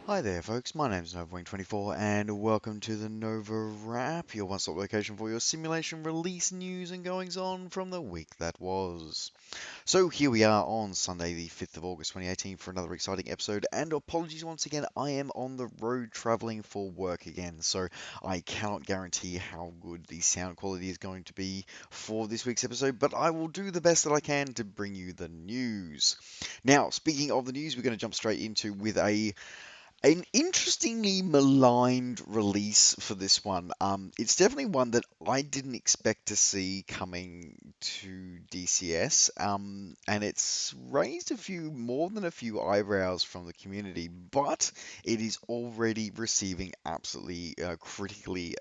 Hi there, folks. My name's NovaWing24, and welcome to the NovaWrap, your one-stop location for your simulation release news and goings-on from the week that was. So here we are on Sunday, the 5th of August 2018, for another exciting episode. And apologies once again, I am on the road traveling for work again, so I cannot guarantee how good the sound quality is going to be for this week's episode, but I will do the best that I can to bring you the news. Now, speaking of the news, we're going to jump straight into with an interestingly maligned release for this one. It's definitely one that I didn't expect to see coming to DCS, and it's raised more than a few eyebrows from the community, but it is already receiving absolutely critically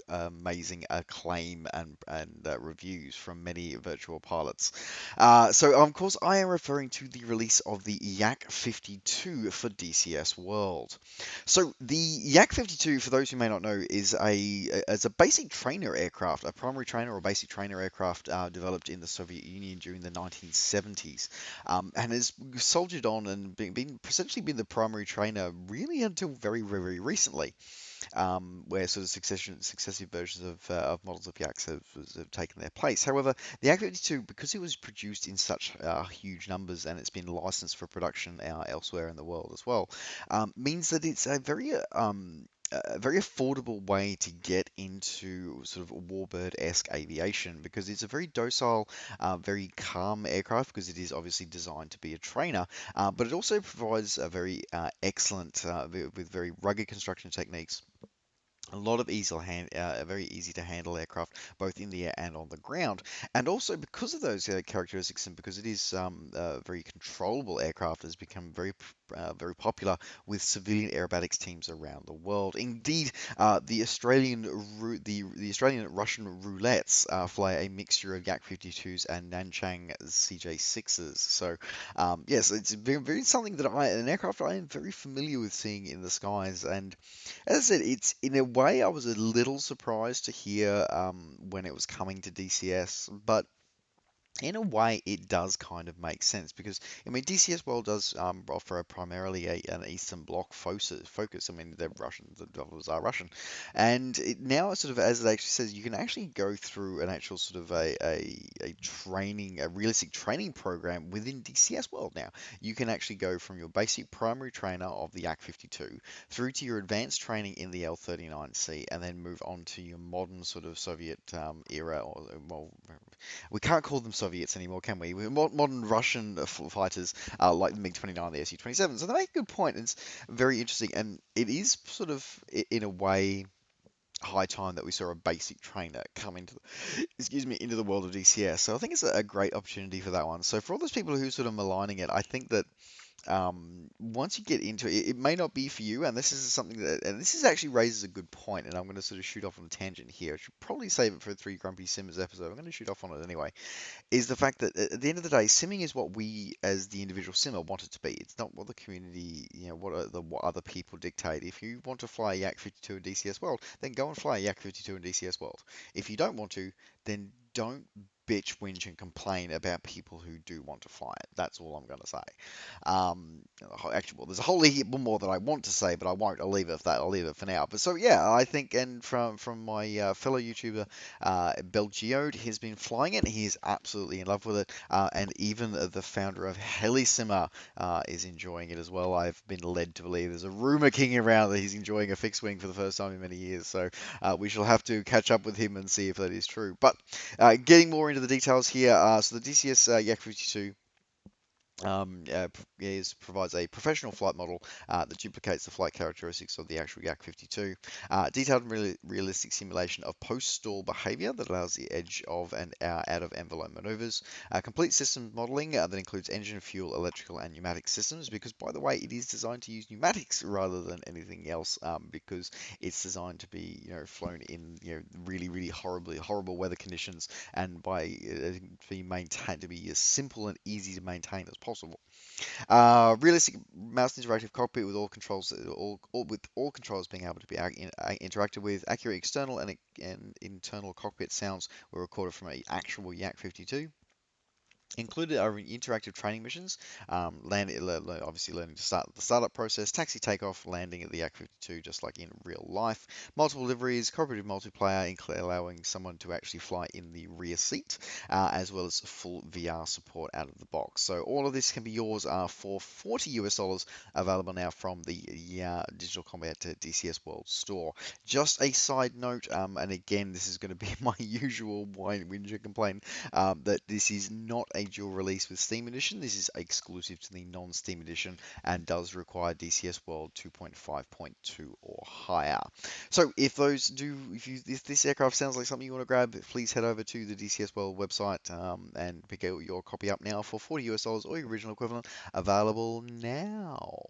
amazing acclaim and reviews from many virtual pilots. So, of course, I am referring to the release of the Yak 52 for DCS World. So, the Yak 52, for those who may not know, is a basic trainer aircraft, a primary trainer or basic trainer aircraft developed in the Soviet Union during the 1970s, and has soldiered on and essentially been the primary trainer really until very, very recently, where sort of successive versions of models of Yaks have taken their place. However, the Yak 52, because it was produced in such huge numbers and it's been licensed for production elsewhere in the world as well, means that it's a very affordable way to get into sort of warbird-esque aviation because it's a very docile, very calm aircraft because it is obviously designed to be a trainer, but it also provides a very excellent, with very rugged construction techniques, a lot of very easy to handle aircraft, both in the air and on the ground. And also because of those characteristics, and because it is a very controllable aircraft, has become very popular with civilian aerobatics teams around the world. Indeed, the Australian Russian roulettes fly a mixture of Yak 52s and Nanchang CJ6s. So yes, it's very something that an aircraft I am very familiar with seeing in the skies. And as I said, it's in a way I was a little surprised to hear when it was coming to DCS, but in a way, it does kind of make sense because I mean DCS World does offer primarily an Eastern Bloc focus. I mean they're Russian, the developers are Russian, and now sort of as it actually says, you can actually go through an actual sort of a realistic training program within DCS World. Now you can actually go from your basic primary trainer of the Yak 52 through to your advanced training in the L39C, and then move on to your modern sort of Soviet era, or well, we can't call them Soviets anymore, can we? We're modern Russian fighters like the MiG-29, the Su-27. So they make a good point. It's very interesting, and it is sort of in a way high time that we saw a basic trainer come into into the world of DCS. So I think it's a great opportunity for that one. So for all those people who sort of maligning it, I think that once you get into it, it may not be for you, and this is something and this is actually raises a good point, and I'm going to sort of shoot off on a tangent here. I should probably save it for a Three Grumpy Simmers episode. I'm going to shoot off on it anyway. Is the fact that at the end of the day, simming is what we as the individual simmer want it to be. It's not what the community, what other people dictate. If you want to fly a Yak 52 in DCS World, then go and fly a Yak 52 in DCS World. If you don't want to, then don't bitch, whinge, and complain about people who do want to fly it. That's all I'm going to say. Actually, well, there's a whole heap more that I want to say, but I won't. I'll leave it for that. I'll leave it for now. But so yeah, I think, and from my fellow YouTuber Belgiode has been flying it. He is absolutely in love with it, and even the founder of Helisimmer is enjoying it as well. I've been led to believe there's a rumor kicking around that he's enjoying a fixed wing for the first time in many years. So we shall have to catch up with him and see if that is true. But getting more into the details here, so the DCS Yak 52 provides a professional flight model that duplicates the flight characteristics of the actual Yak 52. Detailed and realistic simulation of post-stall behavior that allows the edge of and out-of-envelope maneuvers. Complete systems modeling that includes engine, fuel, electrical, and pneumatic systems. Because, by the way, it is designed to use pneumatics rather than anything else. Because it's designed to be, flown in, really, really horrible weather conditions, and be maintained to be as simple and easy to maintain as possible. Realistic mouse interactive cockpit with all controls, with all controls being able to be interacted with. Accurate external and internal cockpit sounds were recorded from an actual Yak 52. Included are interactive training missions, obviously learning to start the startup process, taxi takeoff, landing at the Yak 52, just like in real life. Multiple deliveries, cooperative multiplayer, allowing someone to actually fly in the rear seat, as well as full VR support out of the box. So all of this can be yours for $40 available now from the Digital Combat DCS World store. Just a side note, and again, this is going to be my usual whinge complaint that this is not a dual release with Steam Edition. This is exclusive to the non-Steam Edition and does require DCS World 2.5.2 or higher. So if this aircraft sounds like something you want to grab, please head over to the DCS World website and pick out your copy up now for $40 or your original equivalent, available now.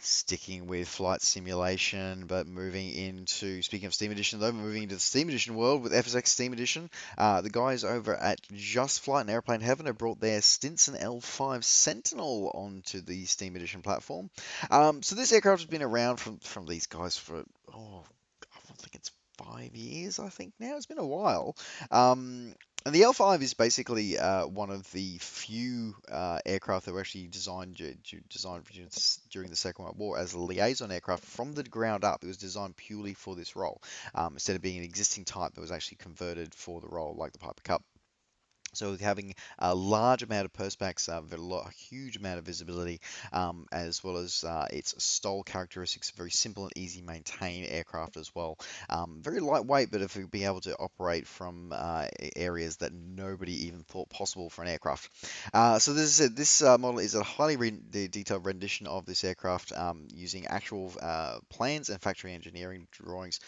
Sticking with flight simulation, but moving into, speaking of Steam Edition though, moving into the Steam Edition world with FSX Steam Edition, the guys over at Just Flight and Airplane Heaven have brought their Stinson L5 Sentinel onto the Steam Edition platform. So this aircraft has been around from these guys for, I think it's 5 years, I think now. It's been a while. And the L5 is basically one of the few aircraft that were actually designed during the Second World War as a liaison aircraft from the ground up. It was designed purely for this role. Instead of being an existing type that was actually converted for the role, like the Piper Cup. So having a large amount of perspex, a huge amount of visibility, as well as its stall characteristics, very simple and easy maintain aircraft as well. Very lightweight, but if we be able to operate from areas that nobody even thought possible for an aircraft. So this model is a highly detailed rendition of this aircraft using actual plans and factory engineering drawings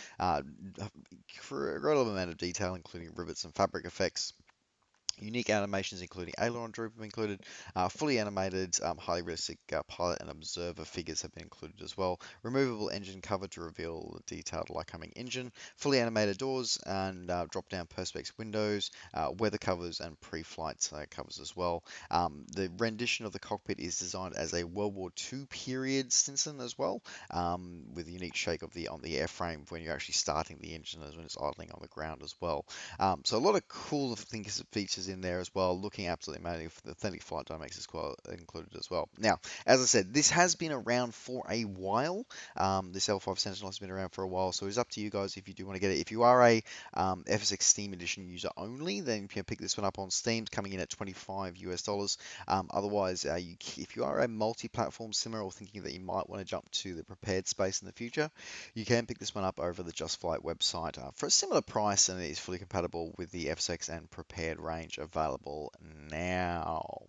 for a relative amount of detail, including rivets and fabric effects. Unique animations including aileron droop have been included, fully animated, highly realistic pilot and observer figures have been included as well. Removable engine cover to reveal the detailed Lycoming engine, fully animated doors and drop-down perspex windows, weather covers and pre-flight covers as well. The rendition of the cockpit is designed as a World War II period Stinson as well, with a unique shake of the on the airframe when you're actually starting the engine as when it's idling on the ground as well. So a lot of cool things, features in there as well, looking absolutely amazing. The authentic flight dynamics is quite included as well. Now, as I said, this has been around for a while. This L5 Sentinel has been around for a while, so it's up to you guys if you do want to get it. If you are a FSX Steam Edition user only, then you can pick this one up on Steam, coming in at $25. Otherwise, if you are a multi-platform simmer or thinking that you might want to jump to the prepared space in the future, you can pick this one up over the Just Flight website for a similar price, and it is fully compatible with the FSX and Prepared range available now.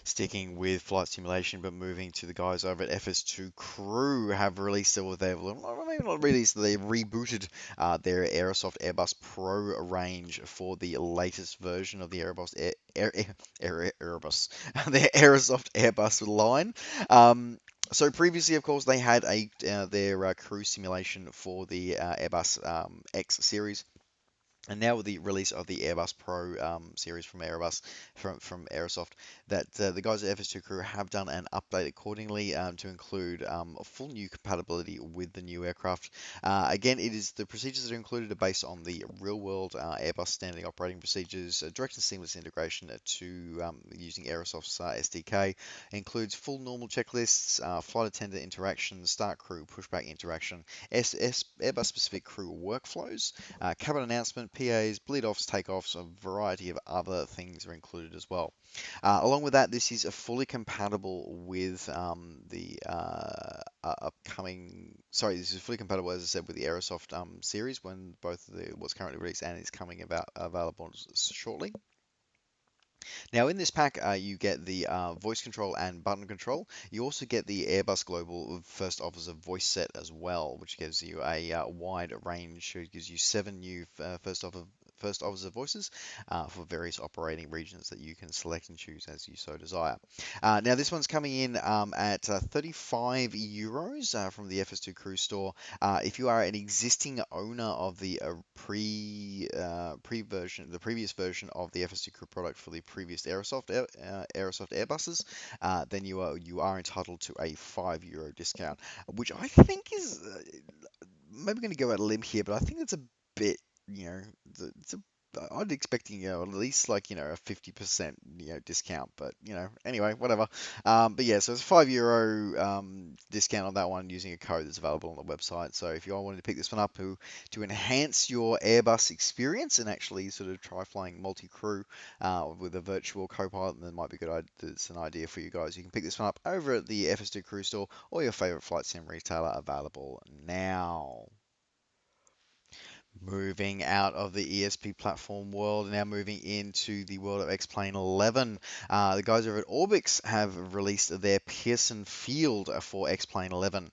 Sticking with flight simulation, but moving to the guys over at FS2 Crew have released, or they've maybe not released, they've rebooted their Aerosoft Airbus Pro range for the latest version of the Airbus, their Aerosoft Airbus line. So previously, of course, they had their crew simulation for the Airbus X series. And now with the release of the Airbus Pro series from Airbus, from Aerosoft, that the guys at FS2 Crew have done an update accordingly to include a full new compatibility with the new aircraft. Again, it is the procedures that are included are based on the real-world Airbus standing operating procedures, direct and seamless integration to using Aerosoft's SDK. Includes full normal checklists, flight attendant interaction, start crew pushback interaction, Airbus specific crew workflows, cabin announcement, PAs, bleed-offs, takeoffs, a variety of other things are included as well. Along with that, this is fully compatible with the upcoming. Sorry, this is fully compatible, as I said, with the Aerosoft series when both what's currently released and is coming available shortly. Now, in this pack, you get the voice control and button control. You also get the Airbus Global First Officer voice set as well, which gives you a wide range. It gives you 7 new First Officer voices for various operating regions that you can select and choose as you so desire. Now, this one's coming in at €35 from the FS2 Crew store. If you are an existing owner of the the previous version of the FS2 Crew product for the previous Aerosoft Airbuses, then you are entitled to a €5 discount, which I think is maybe going to go out a limb here, but I think it's a bit, you know, it's a I'd expecting, at least like, a 50%, discount, but, anyway, whatever. But yeah, so it's a €5 discount on that one using a code that's available on the website. So if you all wanted to pick this one up to enhance your Airbus experience and actually sort of try flying multi-crew with a virtual co-pilot, then it might be good. It's an idea for you guys. You can pick this one up over at the FS2 Crew Store or your favorite flight sim retailer available now. Moving out of the ESP platform world, now moving into the world of X-Plane 11. The guys over at Orbix have released their Pearson Field for X-Plane 11.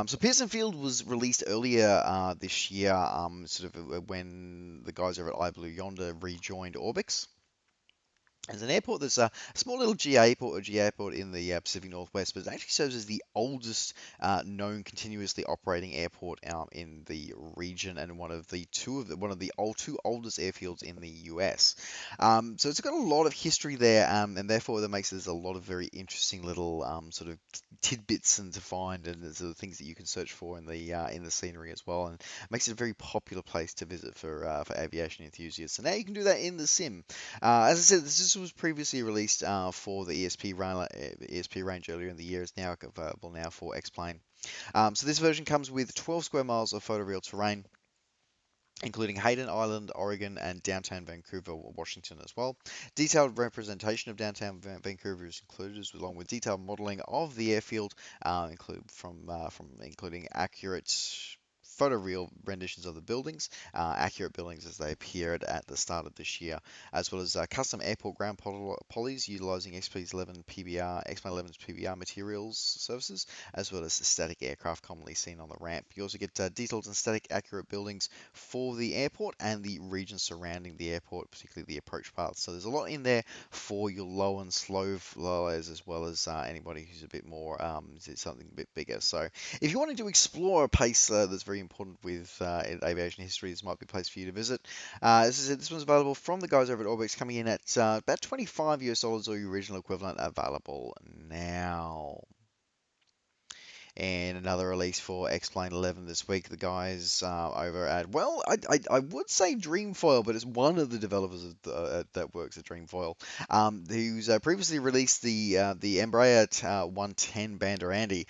So Pearson Field was released earlier this year, sort of when the guys over at iBlue Yonder rejoined Orbix. There's an airport that's a small little G airport in the Pacific Northwest, but it actually serves as the oldest known continuously operating airport in the region and one of the two oldest airfields in the US. So it's got a lot of history there, and therefore that makes there's a lot of very interesting little sort of tidbits and to find, and there's things that you can search for in the scenery as well, and makes it a very popular place to visit for aviation enthusiasts. And now you can do that in the sim. As I said, this was previously released for the ESP range earlier in the year. It's now available now for X-Plane. So this version comes with 12 square miles of photoreal terrain, including Hayden Island, Oregon, and downtown Vancouver, Washington as well. Detailed representation of downtown Vancouver is included, along with detailed modeling of the airfield, including accurate photoreal renditions of the buildings, accurate buildings as they appeared at the start of this year, as well as custom airport ground polys utilizing X-Plane 11's PBR materials services, as well as static aircraft commonly seen on the ramp. You also get detailed and static accurate buildings for the airport and the region surrounding the airport, particularly the approach paths. So there's a lot in there for your low and slow flyers, as well as anybody who's a bit more something a bit bigger. So if you wanted to explore a place that's very important with in aviation history, this might be a place for you to visit. As I said, this one's available from the guys over at Orbix, coming in at about $25 or your original equivalent, available now. And another release for X-Plane 11 this week. The guys over at, well, I would say Dreamfoil, but it's one of the developers that works at Dreamfoil, who's previously released the Embryo 110 Banderandy.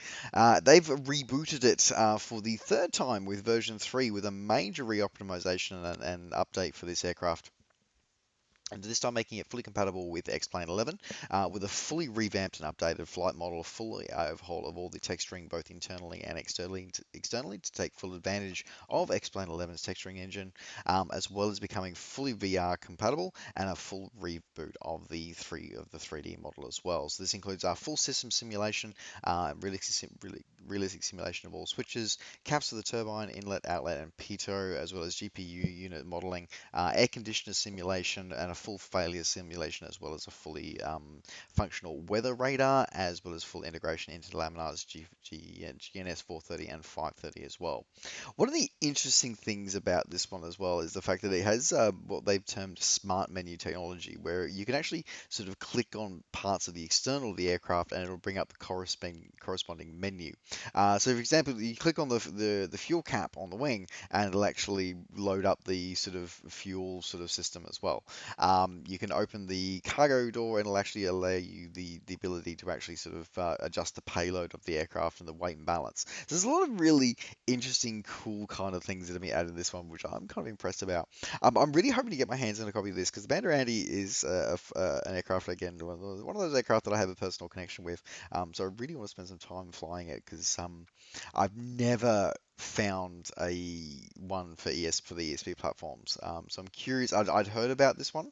They've rebooted it for the third time with version 3 with a major reoptimization and update for this aircraft. And this time making it fully compatible with X-Plane 11, with a fully revamped and updated flight model, fully overhaul of all the texturing, both internally and externally to take full advantage of X-Plane 11's texturing engine, as well as becoming fully VR compatible and a full reboot of the 3D model as well. So this includes our full system simulation, realistic simulation of all switches, caps of the turbine, inlet, outlet, and pitot, as well as GPU unit modeling, air conditioner simulation, and a full failure simulation, as well as a fully functional weather radar, as well as full integration into Laminar's GNS 430 and 530 as well. One of the interesting things about this one as well is the fact that it has what they've termed smart menu technology, where you can actually sort of click on parts of the external of the aircraft and it'll bring up the corresponding menu. So, for example, you click on the fuel cap on the wing, and it'll actually load up the sort of fuel sort of system as well. You can open the cargo door, and it'll actually allow you the ability to actually sort of adjust the payload of the aircraft and the weight and balance. So there's a lot of really interesting, cool kind of things that have been added to this one, which I'm kind of impressed about. I'm really hoping to get my hands on a copy of this because the Banderandy is an aircraft, again, one of those aircraft that I have a personal connection with. So I really want to spend some time flying it because I've never found a one for the ESP platforms. So I'm curious. I'd heard about this one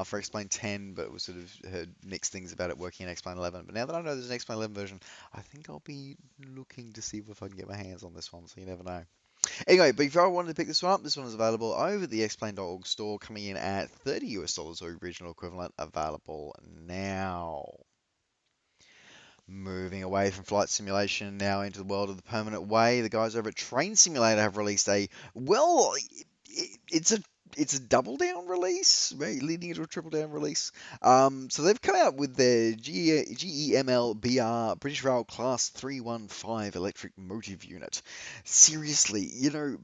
for X-Plane 10, but was sort of heard mixed things about it working in X-Plane 11. But now that I know there's an X-Plane 11 version, I think I'll be looking to see if I can get my hands on this one. So you never know. Anyway, but if I wanted to pick this one up, this one is available over the xplane.org store, coming in at $30 or original equivalent, available now. Moving away from flight simulation now into the world of the permanent way, the guys over at Train Simulator have released it's a it's a double down release, right, leading into a triple down release. So they've come out with their GEML BR British Rail Class 315 electric motive unit. Seriously,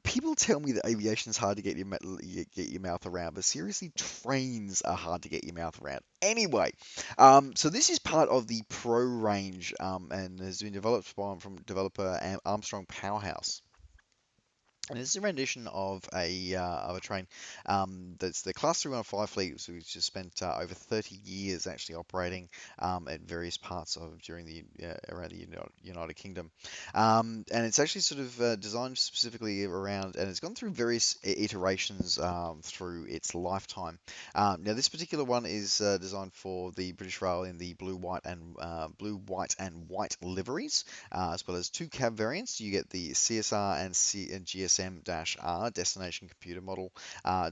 people tell me that aviation's hard to get get your mouth around, but seriously, trains are hard to get your mouth around. Anyway, so this is part of the Pro range, and has been developed from developer Armstrong Powerhouse. And it's a rendition of a train that's the Class 315 fleet, so which has spent over 30 years actually operating at various parts of during the around the United Kingdom, and it's actually sort of designed specifically around, and it's gone through various iterations through its lifetime. Now, this particular one is designed for the British Rail in the blue, white, and white liveries, as well as two cab variants. You get the CSR and GSM-R destination computer model,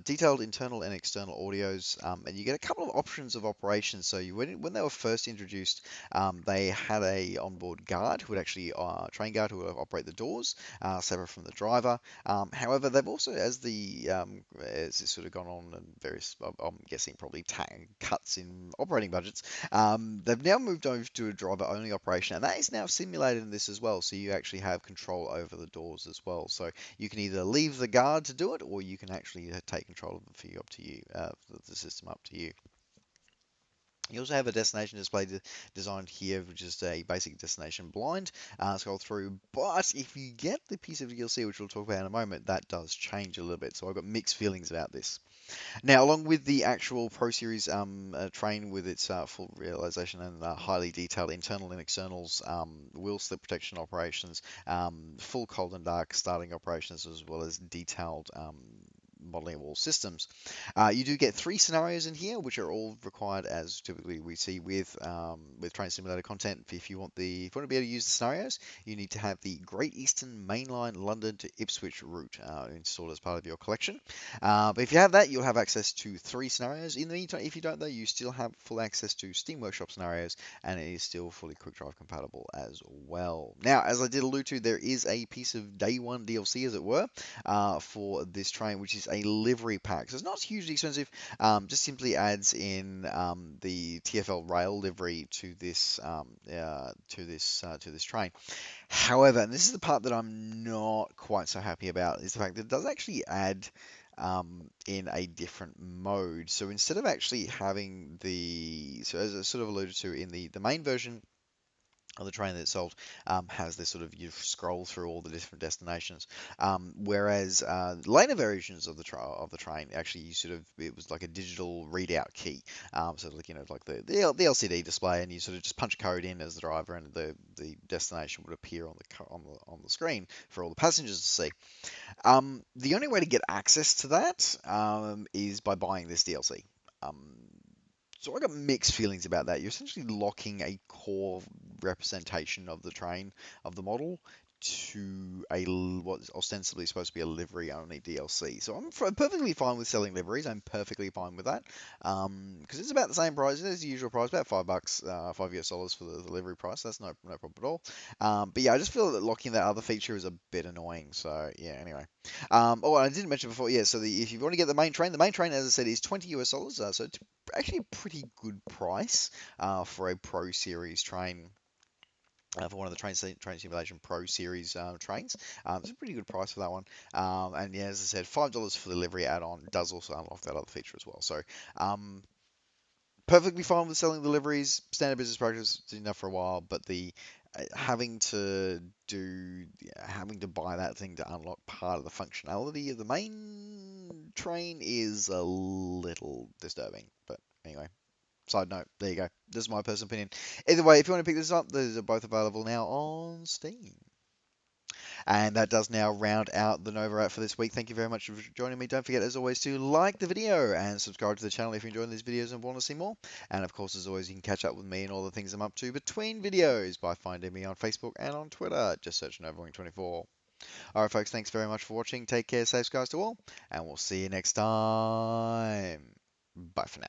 detailed internal and external audios, and you get a couple of options of operation. So when they were first introduced, they had a onboard guard who would actually train guard who would operate the doors, separate from the driver. However, they've also, as it's sort of gone on and various, I'm guessing probably cuts in operating budgets, they've now moved over to a driver-only operation, and that is now simulated in this as well. So you actually have control over the doors as well. So you can either leave the guard to do it, or you can actually take control of it for you, up to you, the system up to you. You also have a destination display designed here, which is a basic destination blind scroll through. But if you get the piece of DLC, which we'll talk about in a moment, that does change a little bit. So I've got mixed feelings about this. Now, along with the actual Pro Series train with its full realization and highly detailed internal and externals, wheel slip protection operations, full cold and dark starting operations, as well as detailed modeling of all systems. You do get three scenarios in here, which are all required as typically we see with train simulator content. If you want to be able to use the scenarios, you need to have the Great Eastern Mainline London to Ipswich route installed as part of your collection. But if you have that, you'll have access to three scenarios. In the meantime, if you don't, though, you still have full access to Steam Workshop scenarios, and it is still fully QuickDrive compatible as well. Now, as I did allude to, there is a piece of day one DLC, as it were, for this train, which is a livery pack. So it's not hugely expensive. Just simply adds in the TfL rail livery to this train. However, and this is the part that I'm not quite so happy about, is the fact that it does actually add in a different mode. So instead of actually having so as I sort of alluded to in the main version of the train that it's sold, has this sort of, you scroll through all the different destinations, whereas later versions of the train actually, it was like a digital readout key, so like like the LCD display, and you sort of just punch a code in as the driver, and the destination would appear on the screen for all the passengers to see. The only way to get access to that is by buying this DLC. Um, so I got mixed feelings about that. You're essentially locking a core representation of the train, of the model, to what's ostensibly supposed to be a livery-only DLC. So I'm perfectly fine with selling liveries. I'm perfectly fine with that, because it's about the same price as the usual price, about $5, $5 US for the livery price. That's no problem at all. But yeah, I just feel that locking that other feature is a bit annoying. So yeah, anyway. Oh, and I didn't mention before, yeah. So if you want to get the main train, as I said, is $20 US. So it's actually a pretty good price for a Pro Series train. For one of the train simulation Pro Series trains, it's a pretty good price for that one. And yeah, as I said, $5 for the livery add-on does also unlock that other feature as well. So perfectly fine with selling the liveries. Standard business practice, it's enough for a while, but the having to buy that thing to unlock part of the functionality of the main train is a little disturbing. But anyway. Side note, there you go. This is my personal opinion. Either way, if you want to pick this up, these are both available now on Steam. And that does now round out the NovaWrap for this week. Thank you very much for joining me. Don't forget, as always, to like the video and subscribe to the channel if you're enjoying these videos and want to see more. And of course, as always, you can catch up with me and all the things I'm up to between videos by finding me on Facebook and on Twitter. Just search NovaWing24. Alright, folks, thanks very much for watching. Take care, safe skies to all, and we'll see you next time. Bye for now.